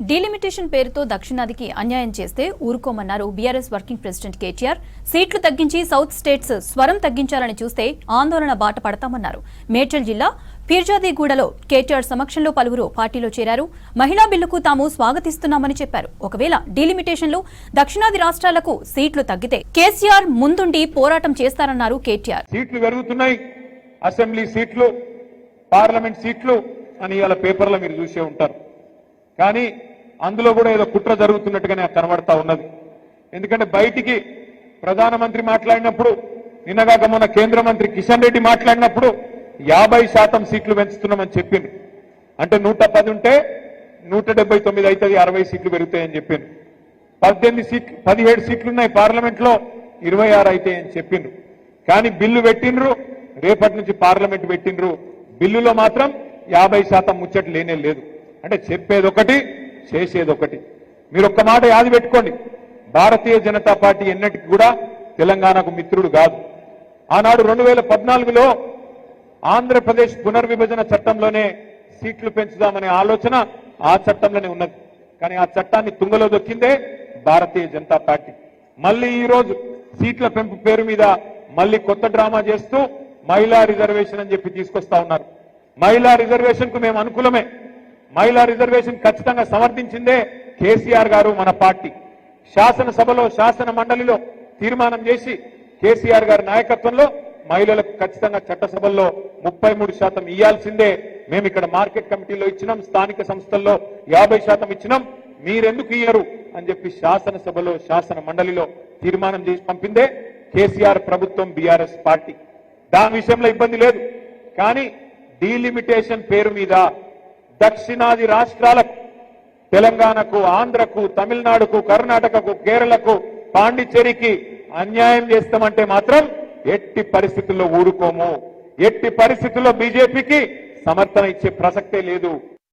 Delimitation పేరుతో దక్షిణాదికి అన్యాయం చేస్తే ఊరుకోమన్నారు బీఆర్ఎస్ వర్కింగ్ ప్రెసిడెంట్ కేటీఆర్. సీట్లు తగ్గించి సౌత్ స్టేట్స్ స్వరం తగ్గించాలని చూస్తే ఆందోళన బాట పడతామన్నారు. మేడ్చల్ జిల్లా పీర్జాదిగూడలో కేటీఆర్ సమక్షంలో పలువురు పార్టీలో చేరారు. మహిళా బిల్లుకు తాము స్వాగతిస్తున్నామని చెప్పారు. ఒకవేళ డీలిమిటేషన్లో దక్షిణాది రాష్ట్రాలకు సీట్లు తగ్గితే కేసీఆర్ ముందుండి పోరాటం చేస్తారన్నారు కేటీఆర్. సీట్లు పెరుగుతున్నాయి, అసెంబ్లీ సీట్లు, పార్లమెంట్ సీట్లు అని ఇవాళ పేపర్లో మీరు చూసే ఉంటారు. కానీ అందులో కూడా ఏదో కుట్ర జరుగుతున్నట్టుగానే కనబడతా ఉన్నది. ఎందుకంటే బయటికి ప్రధానమంత్రి మాట్లాడినప్పుడు, నిన్నగాక మొన్న కేంద్ర మంత్రి కిషన్ రెడ్డి మాట్లాడినప్పుడు 50% సీట్లు పెంచుతున్నామని చెప్పిండ్రు. అంటే 110 ఉంటే 179 అవుతుంది, 60 సీట్లు పెరుగుతాయని చెప్పిండ్రు. 17 సీట్లున్నాయి పార్లమెంట్ లో, 26 అవుతాయని చెప్పిండ్రు. కానీ బిల్లు పెట్టిండ్రు, రేపటి నుంచి పార్లమెంట్ పెట్టిండ్రు. బిల్లులో మాత్రం 50% ముచ్చట లేనే లేదు. అంటే చెప్పేదొకటి, చేసేదొకటి. మీరు ఒక్క మాట యాది పెట్టుకోండి, భారతీయ జనతా పార్టీ ఎన్నటికి కూడా తెలంగాణకు మిత్రుడు కాదు. ఆనాడు 2014లో ఆంధ్రప్రదేశ్ పునర్విభజన చట్టంలోనే సీట్లు పెంచుదామనే ఆలోచన ఆ చట్టంలోనే ఉన్నది. కానీ ఆ చట్టాన్ని తుంగలో దొక్కిందే భారతీయ జనతా పార్టీ. మళ్ళీ ఈ రోజు సీట్ల పెంపు పేరు మీద మళ్ళీ కొత్త డ్రామా చేస్తూ మహిళా రిజర్వేషన్ అని చెప్పి తీసుకొస్తా ఉన్నారు. మహిళా రిజర్వేషన్ కు మేము అనుకూలమే. మహిళా రిజర్వేషన్ ఖచ్చితంగా సమర్థించిందే కేసీఆర్ గారు, మన పార్టీ. శాసనసభలో, శాసన మండలిలో తీర్మానం చేసి కేసీఆర్ గారి నాయకత్వంలో మహిళలకు ఖచ్చితంగా చట్టసభల్లో 33% ఇయ్యాల్సిందే. మేము ఇక్కడ మార్కెట్ కమిటీలో ఇచ్చినాం, స్థానిక సంస్థల్లో 50% ఇచ్చినాం, మీరెందుకు ఇయ్యరు అని చెప్పి శాసనసభలో, శాసన మండలిలో తీర్మానం చేసి పంపిందే కేసీఆర్ ప్రభుత్వం, బీఆర్ఎస్ పార్టీ. దాని విషయంలో ఇబ్బంది లేదు. కానీ డీలిమిటేషన్ పేరు మీద దక్షిణాది రాష్ట్రాలకు, తెలంగాణకు, ఆంధ్రకు, తమిళనాడుకు, కర్ణాటకకు, కేరళకు, పాండిచ్చేరికి అన్యాయం చేస్తామంటే మాత్రం ఎట్టి పరిస్థితుల్లో ఊరుకోము. ఎట్టి పరిస్థితుల్లో బీజేపీకి సమర్థన ఇచ్చే ప్రసక్తే లేదు.